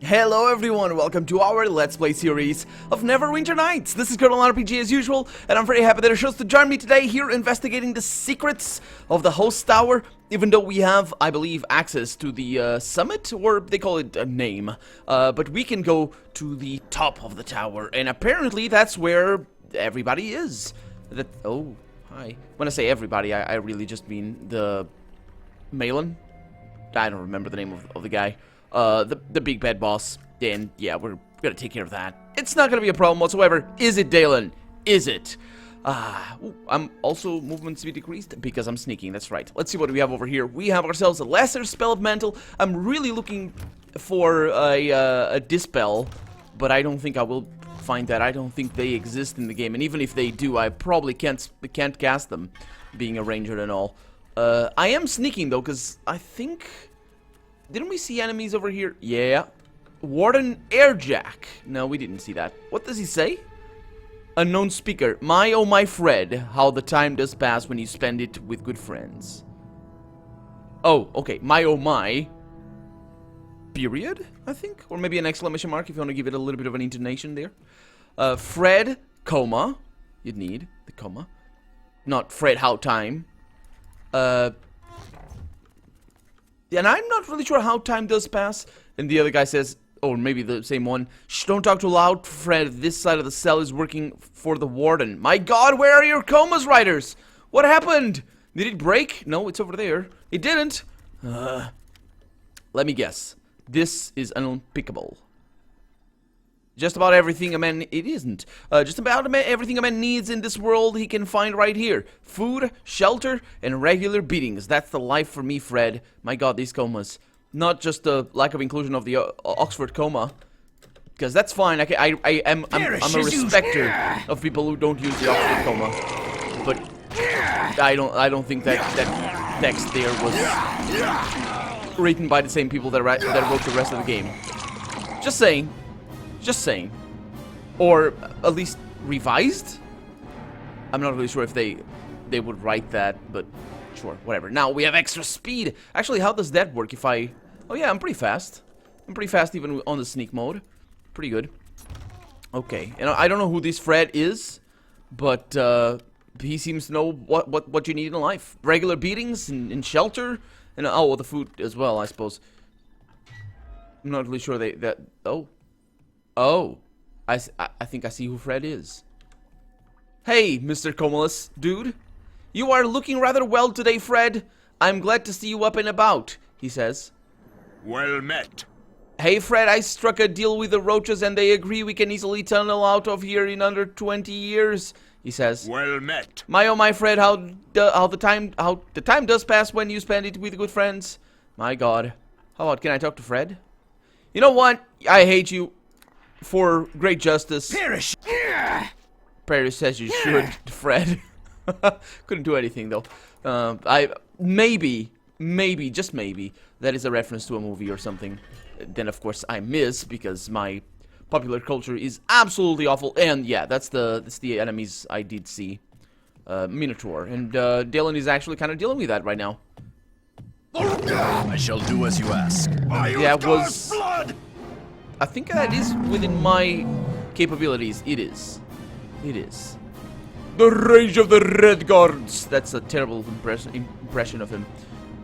Hello everyone, welcome to our Let's Play series of Neverwinter Nights. This is Colonel RPG as usual, and I'm very happy that it chose to join me today here investigating the secrets of the host tower, even though we have, I believe, access to the summit, or they call it a name. But we can go to the top of the tower, and apparently that's where everybody is. Oh, hi. When I say everybody, I really just mean the Malin. I don't remember the name of the guy. The big bad boss, and yeah, we're gonna take care of that. It's not gonna be a problem whatsoever, is it, Dalen? Is it? I'm also movement speed decreased because I'm sneaking, that's right. Let's see what we have over here. We have ourselves a lesser spell of mantle. I'm really looking for a dispel, but I don't think I will find that. I don't think they exist in the game, and even if they do, I probably can't cast them, being a ranger and all. I am sneaking though, because I think... Didn't we see enemies over here? Yeah. Warden Airjack. No, we didn't see that. What does he say? Unknown speaker. My oh my Fred, how the time does pass when you spend it with good friends. Oh, okay. My oh my. Period, I think? Or maybe an exclamation mark if you want to give it a little bit of an intonation there. Fred, comma. You'd need the comma. Not Fred, how time. And I'm not really sure how time does pass. And the other guy says, or maybe the same one, shh, don't talk too loud, Fred. This side of the cell is working for the warden. My god, where are your comas riders? What happened? Did it break? No, it's over there. It didn't. Let me guess. This is unpickable. Just about everything a man... It isn't. Just about everything a man needs in this world he can find right here. Food, shelter, and regular beatings. That's the life for me, Fred. My god, these comas. Not just the lack of inclusion of the Oxford coma. Because that's fine. I'm a respecter of people who don't use the Oxford coma. But I don't think that text there was written by the same people that wrote the rest of the game. Just saying. Just saying. Or at least revised? I'm not really sure if they would write that, but sure, whatever. Now we have extra speed. Actually, how does that work if I... Oh yeah, I'm pretty fast. I'm pretty fast even on the sneak mode. Pretty good. Okay, and I don't know who this Fred is, but he seems to know what you need in life. Regular beatings and shelter, and oh, well, the food as well, I suppose. I'm not really sure Oh, I think I see who Fred is. Hey, Mr. Comalus, dude. You are looking rather well today, Fred. I'm glad to see you up and about, he says. Well met. Hey, Fred, I struck a deal with the roaches and they agree we can easily tunnel out of here in under 20 years, he says. Well met. My oh my, Fred, how the time does pass when you spend it with good friends. My god. How about, can I talk to Fred? You know what? I hate you. For great justice. Perish. Paris says you should, Fred. Couldn't do anything though. Maybe, just maybe, that is a reference to a movie or something. Then of course I miss because my popular culture is absolutely awful. And yeah, that's the enemies I did see. Minotaur, and Dylan is actually kind of dealing with that right now. I shall do as you ask. Yeah, it was. Blood. I think that is within my capabilities. It is. It is. The rage of the Red Guards. That's a terrible impression of him.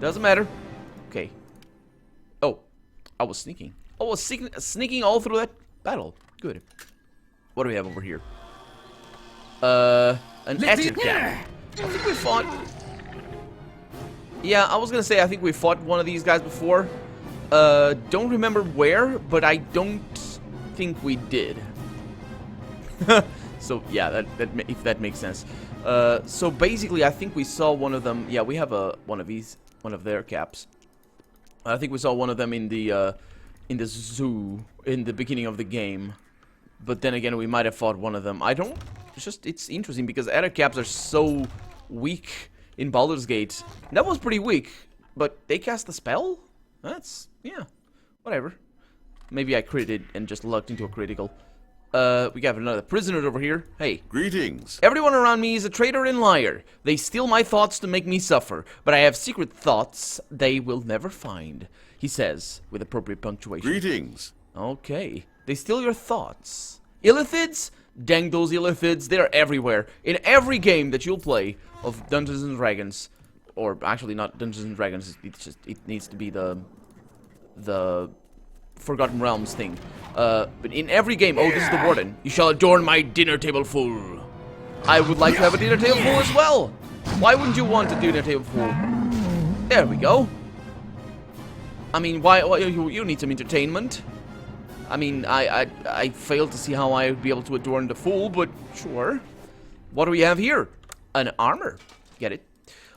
Doesn't matter. Okay. Oh, I was sneaking. I was sneaking all through that battle. Good. What do we have over here? An Ettercap. I think we fought... Yeah, I was gonna say I think we fought one of these guys before. Don't remember where, but I don't think we did. So yeah, if that makes sense. So basically, I think we saw one of them. Yeah, we have one of their caps. I think we saw one of them in the zoo in the beginning of the game. But then again, we might have fought one of them. It's interesting because other caps are so weak in Baldur's Gate. That was pretty weak, but they cast the spell? Yeah, whatever. Maybe I critted and just lucked into a critical. We got another prisoner over here. Hey. Greetings. Everyone around me is a traitor and liar. They steal my thoughts to make me suffer, but I have secret thoughts they will never find, he says, with appropriate punctuation. Greetings. Okay. They steal your thoughts. Illithids? Dang those illithids. They're everywhere. In every game that you'll play of Dungeons and Dragons. Or actually not Dungeons and Dragons. It's just, it needs to be the Forgotten Realms thing. But in every game, oh, this is the Warden. You shall adorn my dinner table full. I would like to have a dinner table full as well. Why wouldn't you want a dinner table full? There we go. I mean, why you need some entertainment. I mean, I failed to see how I would be able to adorn the fool, but sure. What do we have here? An armor. Get it.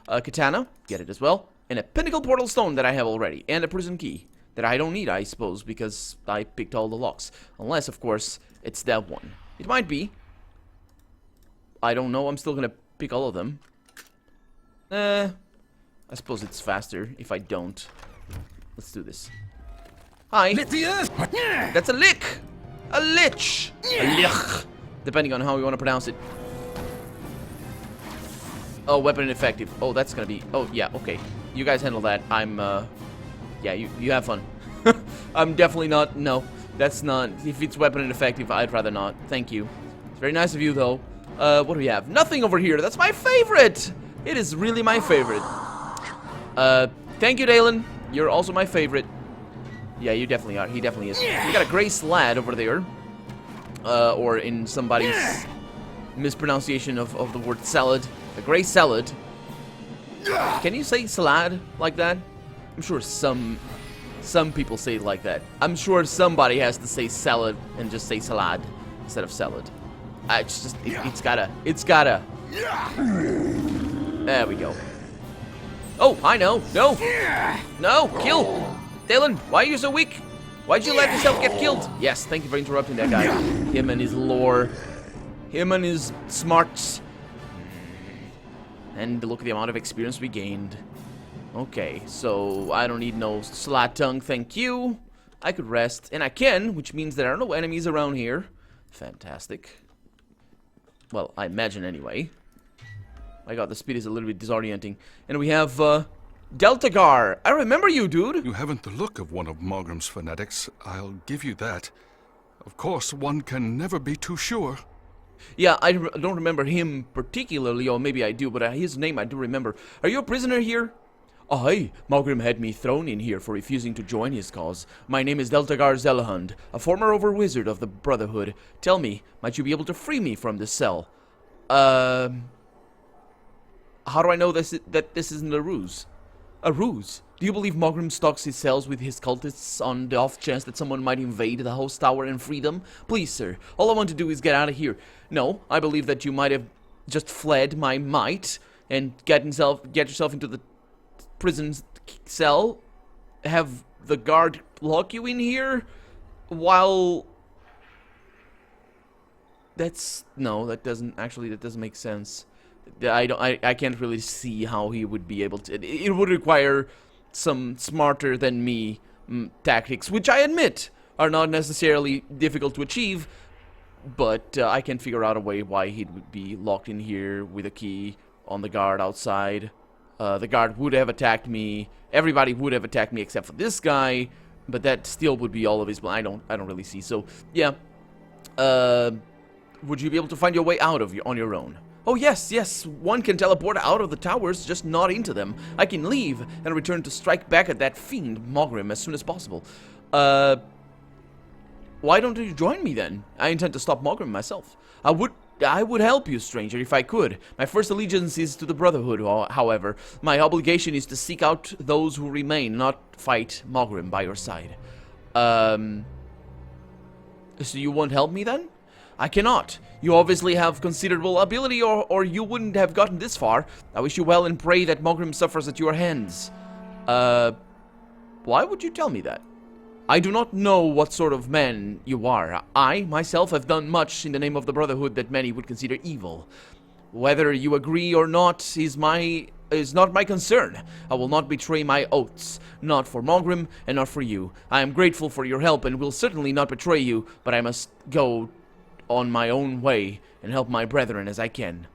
A katana. Get it as well. And a pinnacle portal stone that I have already. And a prison key that I don't need, I suppose, because I picked all the locks. Unless, of course, it's that one. It might be. I don't know. I'm still gonna pick all of them. I suppose it's faster if I don't. Let's do this. Hi. That's a lick. A lich. A lich. Depending on how you want to pronounce it. Oh, weapon ineffective. Oh, that's gonna be... Oh, yeah, okay. You guys handle that. I'm, yeah, you have fun. I'm definitely not... No, that's not... If it's weapon ineffective, I'd rather not. Thank you. It's very nice of you, though. What do we have? Nothing over here. That's my favorite! It is really my favorite. Thank you, Dalen. You're also my favorite. Yeah, you definitely are. He definitely is. We got a gray slad over there. Or in somebody's mispronunciation of the word salad. A gray salad. Can you say salad like that? I'm sure some people say it like that. I'm sure somebody has to say salad and just say salad instead of salad. It's just, it's gotta. There we go. Oh, I know. No. No, kill. Dalen, why are you so weak? Why'd you let yourself get killed? Yes, thank you for interrupting that guy. Him and his lore. Him and his smarts. And look at the amount of experience we gained. Okay, so I don't need no slat tongue, thank you. I could rest, and I can, which means there are no enemies around here. Fantastic. Well, I imagine anyway. My god, the speed is a little bit disorienting. And we have, Deltagar. I remember you, dude. You haven't the look of one of Margrim's fanatics, I'll give you that. Of course, one can never be too sure. Yeah, I don't remember him particularly, or maybe I do, but his name I do remember. Are you a prisoner here? Aye, Margrim had me thrown in here for refusing to join his cause. My name is Deltagar Zelahund, a former over-wizard of the Brotherhood. Tell me, might you be able to free me from this cell? How do I know that this isn't a ruse? A ruse? Do you believe Margrim stocks his cells with his cultists on the off chance that someone might invade the host tower and free them? Please, sir, all I want to do is get out of here. No, I believe that you might have just fled my might and get yourself into the prison cell, have the guard lock you in here, while... No, that doesn't make sense. I can't really see how he would be able to. It would require some smarter than me tactics, which I admit are not necessarily difficult to achieve, but I can figure out a way why he would be locked in here with a key on the guard outside. The guard would have attacked me. Everybody would have attacked me except for this guy, but that still would be all of his plan. I don't really see. So yeah, would you be able to find your way out on your own? Oh, yes, one can teleport out of the towers, just not into them. I can leave and return to strike back at that fiend, Margrim, as soon as possible. Why don't you join me, then? I intend to stop Margrim myself. I would help you, stranger, if I could. My first allegiance is to the Brotherhood, however. My obligation is to seek out those who remain, not fight Margrim by your side. So you won't help me, then? I cannot. You obviously have considerable ability, or you wouldn't have gotten this far. I wish you well and pray that Margrim suffers at your hands. Why would you tell me that? I do not know what sort of man you are. I, myself, have done much in the name of the Brotherhood that many would consider evil. Whether you agree or not is not my concern. I will not betray my oaths. Not for Margrim, and not for you. I am grateful for your help, and will certainly not betray you, but I must go on my own way and help my brethren as I can.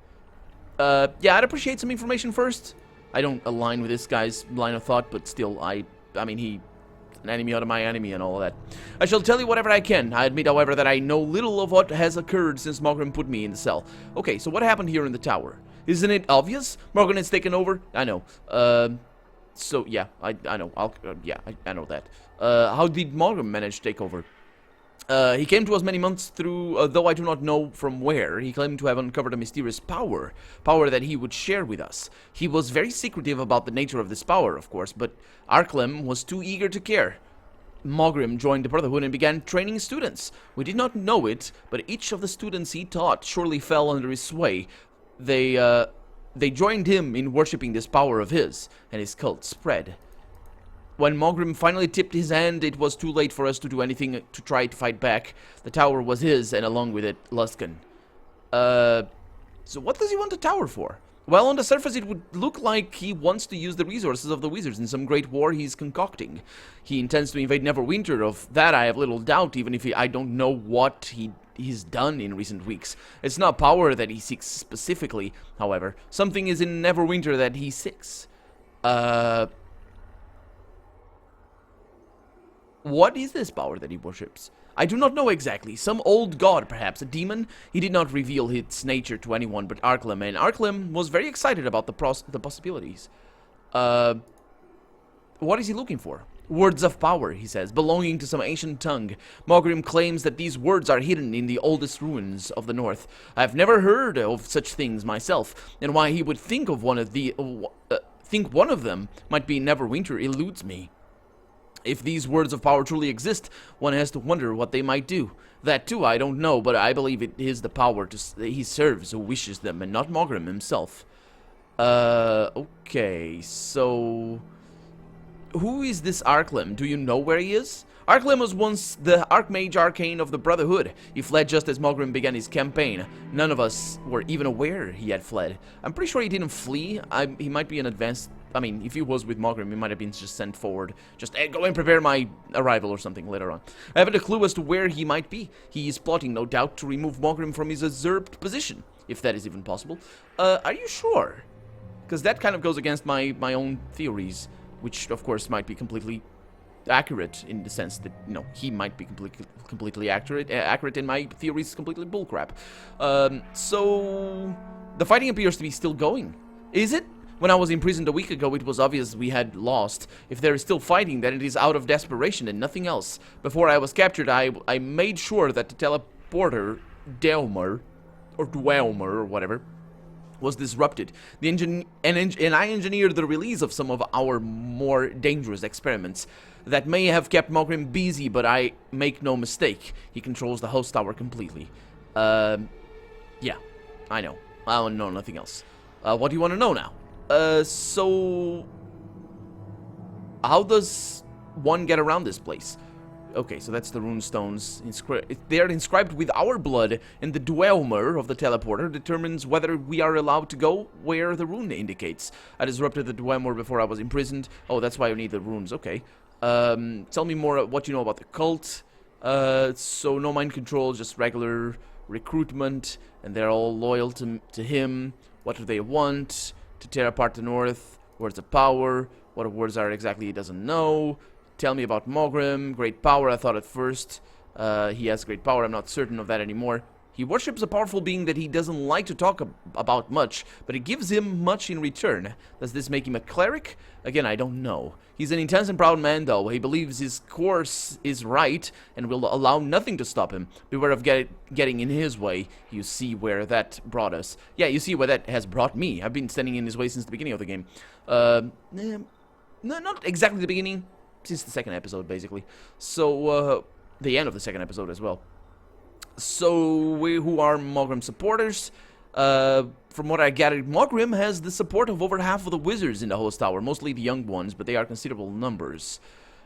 Yeah, I'd appreciate some information first. I don't align with this guy's line of thought, but still, I mean, he an enemy out of my enemy and all that. I shall tell you whatever I can. I admit, however, that I know little of what has occurred since Mogrim put me in the cell. Okay, so what happened here in the tower? Isn't it obvious? Mogrim has taken over? I know. So, yeah, I know. I know that. How did Mogrim manage to take over? He came to us many months through, though I do not know from where. He claimed to have uncovered a mysterious power that he would share with us. He was very secretive about the nature of this power, of course, but Arklem was too eager to care. Mogrim joined the Brotherhood and began training students. We did not know it, but each of the students he taught surely fell under his sway. They joined him in worshipping this power of his, and his cult spread. When Mogrim finally tipped his hand, it was too late for us to do anything to try to fight back. The tower was his, and along with it, Luskan. So what does he want the tower for? Well, on the surface, it would look like he wants to use the resources of the wizards in some great war he's concocting. He intends to invade Neverwinter. Of that, I have little doubt, even if I don't know what he's done in recent weeks. It's not power that he seeks specifically, however. Something is in Neverwinter that he seeks. What is this power that he worships? I do not know exactly. Some old god, perhaps. A demon? He did not reveal its nature to anyone but Arklem, and Arklem was very excited about the possibilities. What is he looking for? Words of power, he says, belonging to some ancient tongue. Mogrim claims that these words are hidden in the oldest ruins of the north. I have never heard of such things myself, and why he would think of one of them might be Neverwinter eludes me. If these words of power truly exist, one has to wonder what they might do. That too, I don't know, but I believe it is the power he serves who wishes them, and not Mogrim himself. Okay, so who is this Arklem? Do you know where he is? Arklem was once the Archmage Arcane of the Brotherhood. He fled just as Mogrim began his campaign. None of us were even aware he had fled. I'm pretty sure he didn't flee. He might be an advanced... I mean, if he was with Mogrim, he might have been just sent forward. Just, hey, go and prepare my arrival or something later on. I haven't a clue as to where he might be. He is plotting, no doubt, to remove Mogrim from his usurped position, if that is even possible. Are you sure? Because that kind of goes against my own theories, which, of course, might be completely accurate in the sense that, you know, he might be completely accurate and my theories completely bullcrap. So the fighting appears to be still going. Is it? When I was imprisoned a week ago, it was obvious we had lost. If there is still fighting, then it is out of desperation and nothing else. Before I was captured, I made sure that the teleporter, Dwemer, or whatever, was disrupted. And I engineered the release of some of our more dangerous experiments. That may have kept Mogrim busy, but I make no mistake. He controls the host tower completely. Yeah, I know. I don't know nothing else. What do you want to know now? So how does one get around this place? Okay, so that's the runestones. They are inscribed with our blood, and the Dwemer of the teleporter determines whether we are allowed to go where the rune indicates. I disrupted the Dwemer before I was imprisoned. Oh, that's why you need the runes. Okay. Tell me more what you know about the cult. So no mind control, just regular recruitment, and they're all loyal to him. What do they want? To tear apart the north. Words of power. What words are exactly he doesn't know. Tell me about Mogrim. Great power, I thought at first. He has great power, I'm not certain of that anymore. He worships a powerful being that he doesn't like to talk about much, but it gives him much in return. Does this make him a cleric? Again, I don't know. He's an intense and proud man, though. He believes his course is right and will allow nothing to stop him. Beware of getting in his way. You see where that brought us. Yeah, you see where that has brought me. I've been standing in his way since the beginning of the game. No, not exactly the beginning. Since the second episode, basically. So, the end of the second episode as well. So, who are Mogrim supporters? From what I gathered, Mogrim has the support of over half of the wizards in the host tower, mostly the young ones, but they are considerable numbers.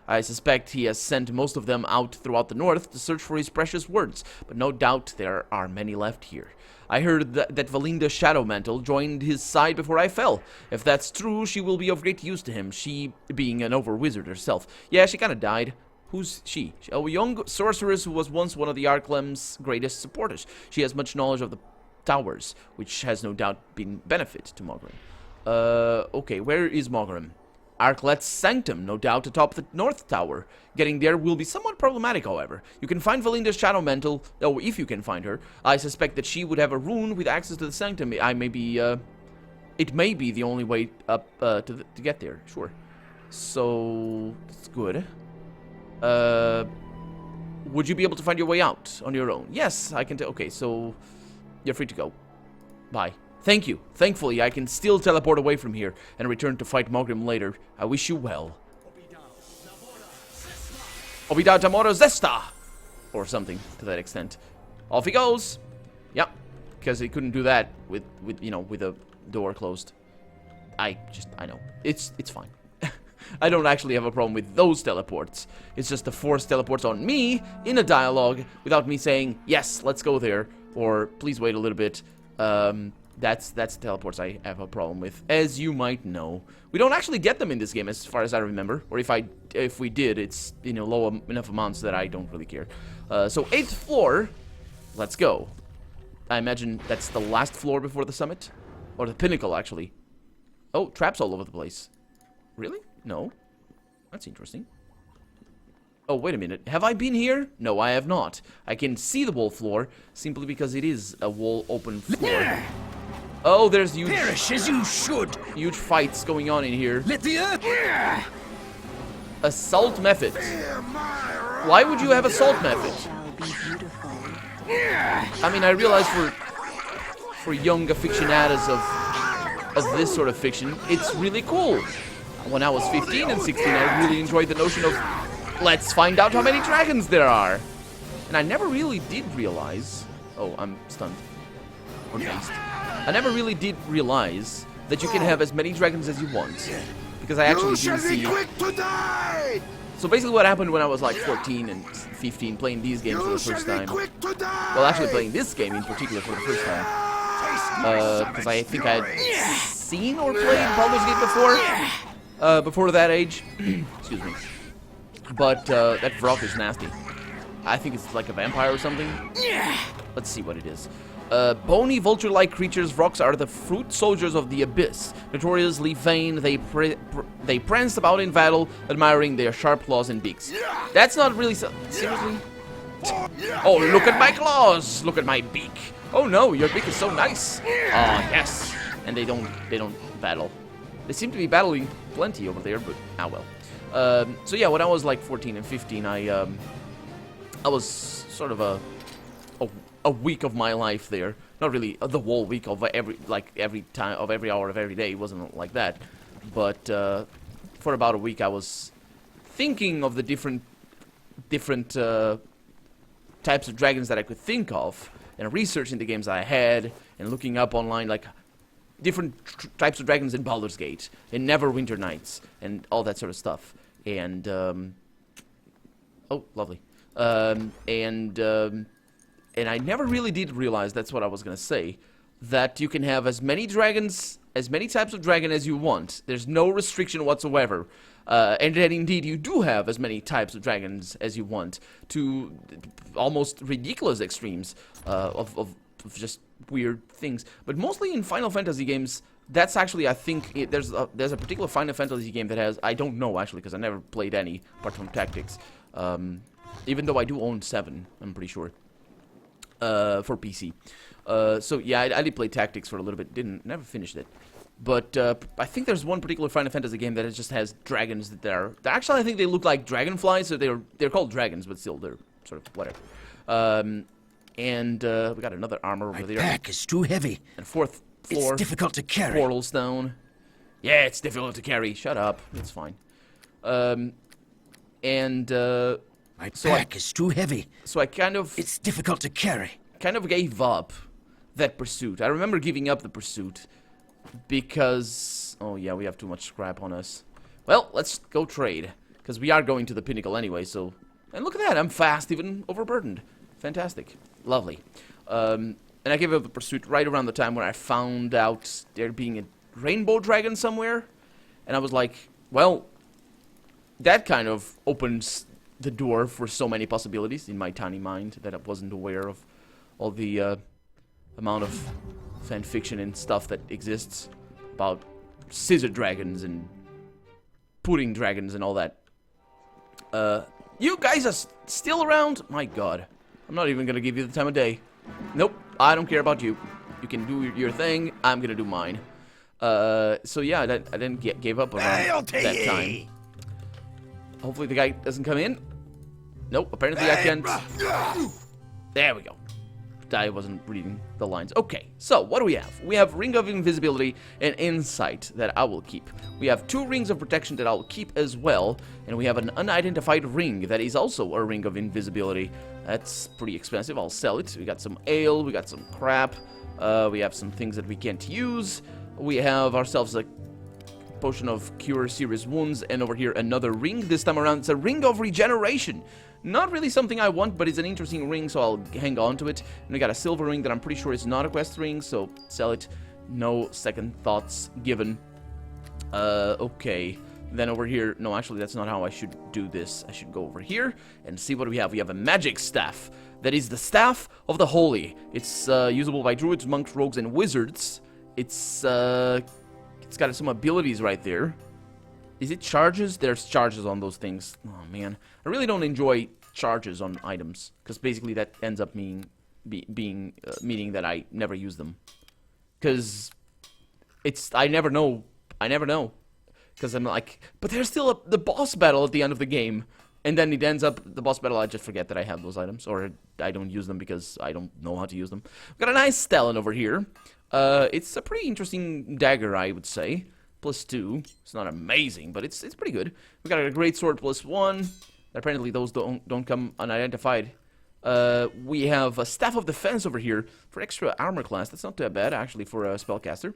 I suspect he has sent most of them out throughout the north to search for his precious words, but no doubt there are many left here. I heard that Valinda Shadowmantle joined his side before I fell. If that's true, she will be of great use to him, she being an over-wizard herself. Yeah, she kind of died. Who's she? A young sorceress who was once one of the Arklem's greatest supporters. She has much knowledge of the towers, which has no doubt been benefit to Mogrim. Okay, where is Mogrim? Arklet's Sanctum, no doubt atop the North Tower. Getting there will be somewhat problematic, however. You can find Valinda's Shadow Mantle, oh, if you can find her. I suspect that she would have a rune with access to the Sanctum. It may be the only way up to get there, sure. So, that's good. Would you be able to find your way out on your own? Yes, I can tell. Okay, so you're free to go. Bye. Thank you. Thankfully, I can still teleport away from here and return to fight Mogrim later. I wish you well. Obida Damora Zesta! Or something to that extent. Off he goes! Yep. Because he couldn't do that with a door closed. I know. It's fine. I don't actually have a problem with those teleports. It's just the force teleports on me in a dialogue without me saying, yes, let's go there, or please wait a little bit. That's teleports I have a problem with, as you might know. We don't actually get them in this game, as far as I remember. Or if we did, it's low enough amounts that I don't really care. So 8th floor, let's go. I imagine that's the last floor before the summit, or the pinnacle actually. Oh, traps all over the place. Really? No. That's interesting. Oh, wait a minute. Have I been here? No, I have not. I can see the wall floor simply because it is a wall open floor. Oh, there's huge... Perish as you should! Huge fights going on in here. Let the earth... Assault methods. Why would you have assault method? I mean, I realize for young aficionados of this sort of fiction, it's really cool. When I was 15 and 16, I really enjoyed the notion of, let's find out how many dragons there are. And I never really did realize... Oh, I'm stunned. Or dazed. I never really did realize that you can have as many dragons as you want. Because I actually didn't see... So basically what happened when I was like 14 and 15 playing these games for the first time... Well, actually playing this game in particular for the first time. Because I think I had seen or played Baldur's Gate before. Before that age. Excuse me. But that Vrock is nasty. I think it's like a vampire or something. Let's see what it is. Bony vulture-like creatures, Vrocks are the fruit soldiers of the abyss. Notoriously vain, they prance about in battle, admiring their sharp claws and beaks. That's not really seriously? Oh, look at my claws! Look at my beak! Oh no, your beak is so nice! Ah, yes! And they don't battle. They seem to be battling plenty over there, but ah well. So yeah, when I was like 14 and 15, I was sort of a week of my life there. Not really the whole week of every time of every hour of every day. It wasn't like that, but for about a week I was thinking of the different types of dragons that I could think of, and researching the games I had, and looking up online like different types of dragons in Baldur's Gate, in Neverwinter Nights, and all that sort of stuff. And oh, lovely. And I never really did realize, that's what I was gonna say, that you can have as many dragons, as many types of dragon as you want. There's no restriction whatsoever. And that indeed you do have as many types of dragons as you want, to almost ridiculous extremes of just weird things. But mostly in Final Fantasy games, that's actually, I think, there's a particular Final Fantasy game that has, I don't know actually, because I never played any, apart from Tactics. Even though I do own 7, I'm pretty sure. For PC. So yeah, I did play Tactics for a little bit, never finished it. But I think there's one particular Final Fantasy game that just has dragons that actually, I think they look like dragonflies, so they're called dragons, but still they're sort of whatever. And we got another armor over there. My pack is too heavy. And 4th floor. It's difficult to carry. Portal stone. Yeah, it's difficult to carry. Shut up. It's fine. My pack is too heavy. So I kind of... It's difficult to carry. Kind of gave up that pursuit. I remember giving up the pursuit because... Oh yeah, we have too much scrap on us. Well, let's go trade. Because we are going to the pinnacle anyway, so... And look at that, I'm fast, even overburdened. Fantastic. Lovely. And I gave up the pursuit right around the time when I found out there being a rainbow dragon somewhere. And I was like, well, that kind of opens the door for so many possibilities in my tiny mind that I wasn't aware of all the amount of fan fiction and stuff that exists about scissor dragons and pudding dragons and all that. You guys are still around? My god. I'm not even gonna give you the time of day. Nope, I don't care about you. You can do your thing, I'm gonna do mine. So yeah, I didn't gave up around that time. Hopefully the guy doesn't come in. Nope, apparently I can't. There we go. I wasn't reading the lines. Okay, so what do we have? We have Ring of Invisibility and Insight that I will keep. We have 2 Rings of Protection that I will keep as well. And we have an Unidentified Ring that is also a Ring of Invisibility. That's pretty expensive. I'll sell it. We got some ale. We got some crap. We have some things that we can't use. We have ourselves a Potion of Cure Serious Wounds. And over here, another ring. This time around, it's a Ring of Regeneration. Not really something I want, but it's an interesting ring, so I'll hang on to it. And we got a silver ring that I'm pretty sure is not a quest ring, so sell it. No second thoughts given. Okay. Then over here, no, actually, that's not how I should do this. I should go over here and see what we have. We have a magic staff. That is the Staff of the Holy. It's usable by druids, monks, rogues, and wizards. It's got some abilities right there. Is it charges? There's charges on those things. Oh, man. I really don't enjoy charges on items. Because basically that ends up meaning that I never use them. Because I never know. Because I'm like, but there's still the boss battle at the end of the game. And then it ends up, the boss battle, I just forget that I have those items. Or I don't use them because I don't know how to use them. We've got a nice Stalin over here. It's a pretty interesting dagger, I would say. +2. It's not amazing, but it's pretty good. We got a great sword +1. Apparently those don't come unidentified. We have a Staff of Defense over here for extra armor class. That's not that bad actually for a spellcaster.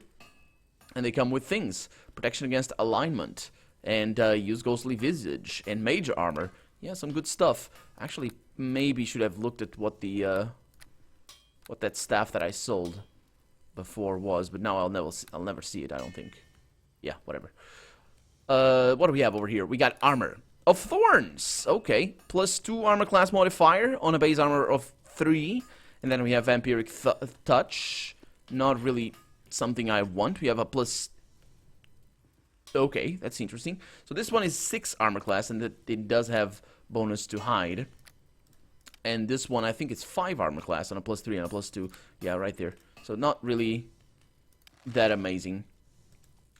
And they come with things: protection against alignment, and use ghostly visage and mage armor. Yeah, some good stuff. Actually, maybe should have looked at what that staff that I sold before was, but now I'll never see it. I don't think. Yeah, whatever. What do we have over here? We got Armor of Thorns. Okay, +2 armor class modifier on a base armor of 3. And then we have Vampiric Touch. Not really something I want. We have a plus... Okay, that's interesting. So this one is 6 armor class, and it does have bonus to hide. And this one, I think it's 5 armor class on a +3 and a +2. Yeah, right there. So not really that amazing.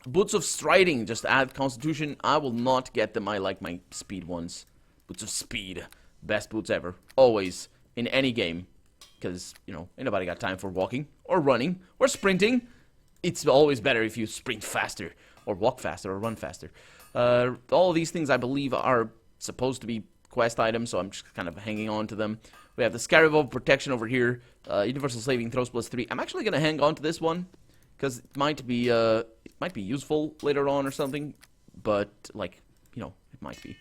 Boots of Striding, just add Constitution. I will not get them. I like my speed ones. Boots of Speed. Best boots ever. Always. In any game. Because, you know, ain't nobody got time for walking. Or running. Or sprinting. It's always better if you sprint faster. Or walk faster. Or run faster. All of these things, I believe, are supposed to be quest items. So I'm just kind of hanging on to them. We have the Scarab of Protection over here. Universal Saving Throws +3. I'm actually going to hang on to this one. Because it might be useful later on or something, but like, you know, it might be.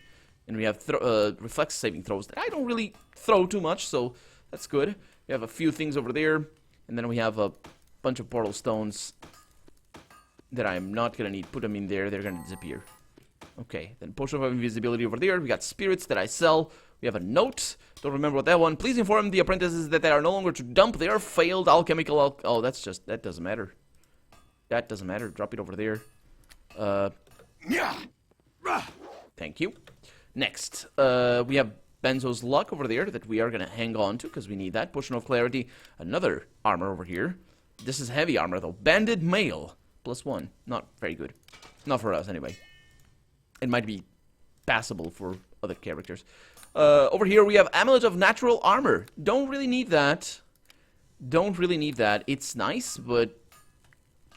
And we have reflex saving throws that I don't really throw too much, so that's good. We have a few things over there, and then we have a bunch of portal stones that I'm not gonna need. Put them in there; they're gonna disappear. Okay, then potion of invisibility over there. We got spirits that I sell. We have a note. Don't remember what that one. Please inform the apprentices that they are no longer to dump their failed alchemical. Oh, that doesn't matter. That doesn't matter. Drop it over there. Thank you. Next, we have Benzo's Luck over there that we are going to hang on to because we need that. Potion of Clarity. Another armor over here. This is heavy armor, though. Banded Mail. +1. Not very good. Not for us, anyway. It might be passable for other characters. Over here, we have Amulet of Natural Armor. Don't really need that. Don't really need that. It's nice, but...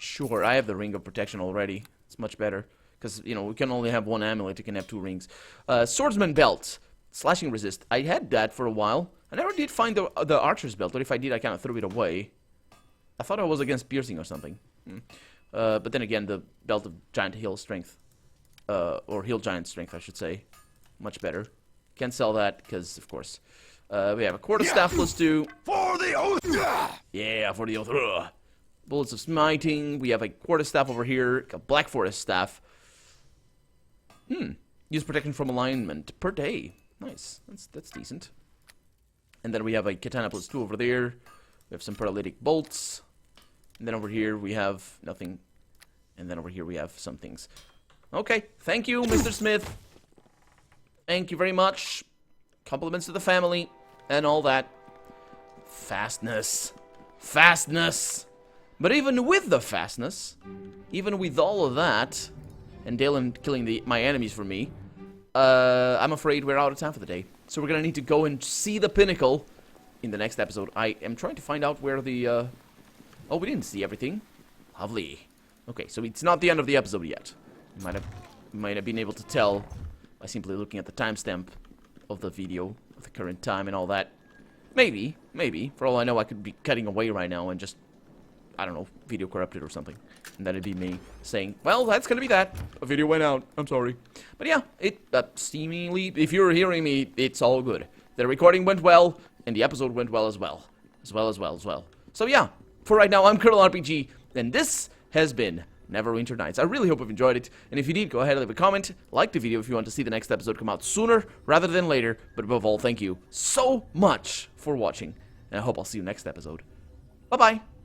Sure, I have the Ring of Protection already. It's much better. Because, you know, we can only have one amulet. You can have 2 rings. Swordsman Belt. Slashing Resist. I had that for a while. I never did find the Archer's Belt. Or if I did, I kind of threw it away. I thought I was against piercing or something. But then again, the Belt of Giant Hill Strength. Or Hill Giant Strength, I should say. Much better. Can't sell that, because, of course. We have a Quarterstaff +2. For the oath! Yeah, for the oath. Bullets of Smiting. We have a Quarterstaff over here. A Black Forest Staff. Use protection from alignment per day. Nice. That's decent. And then we have a Katana +2 over there. We have some Paralytic Bolts. And then over here we have nothing. And then over here we have some things. Okay, thank you, Mr. Smith. Thank you very much. Compliments to the family and all that. Fastness. Fastness. But even with the fastness, even with all of that, and Dalen killing my enemies for me, I'm afraid we're out of time for the day. So we're gonna need to go and see the pinnacle in the next episode. I am trying to find out where the, oh, we didn't see everything. Lovely. Okay, so it's not the end of the episode yet. You might have been able to tell by simply looking at the timestamp of the video, of the current time and all that. Maybe. For all I know, I could be cutting away right now and just, I don't know, video corrupted or something. And that'd be me saying, well, that's gonna be that. A video went out. I'm sorry. But yeah, it seemingly, if you're hearing me, it's all good. The recording went well, and the episode went well as well. As well. So yeah, for right now, I'm Colonel RPG, and this has been Neverwinter Nights. I really hope you've enjoyed it, and if you did, go ahead and leave a comment, like the video if you want to see the next episode come out sooner rather than later, but above all, thank you so much for watching, and I hope I'll see you next episode. Bye-bye!